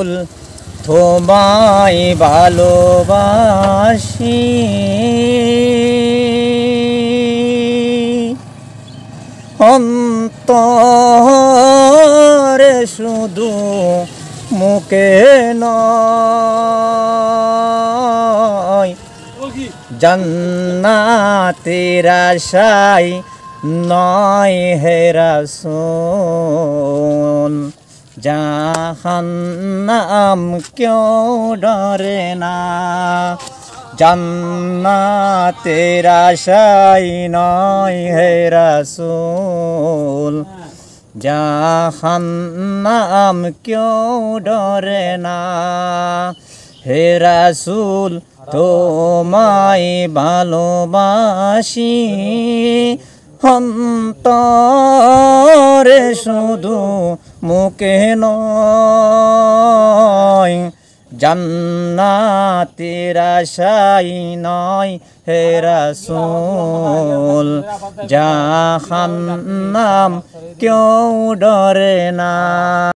রাসূল তোমায় ভালোবাসি অন্তরে শুধু মুখে নয় জান্নাতের আশায় নয় হে রাসূল জাহান্নাম কেউ ডরে না জান্নাতের আশায় নয় হে রাসূল জাহান্নাম কেউ ডরে না হে রাসূল তোমায় ভালোবাসি অন্তরে শুধু মুখে নয় জান্নাতের আশায় নয় হে রাসূল জাহান্নাম কেউ ডরে না।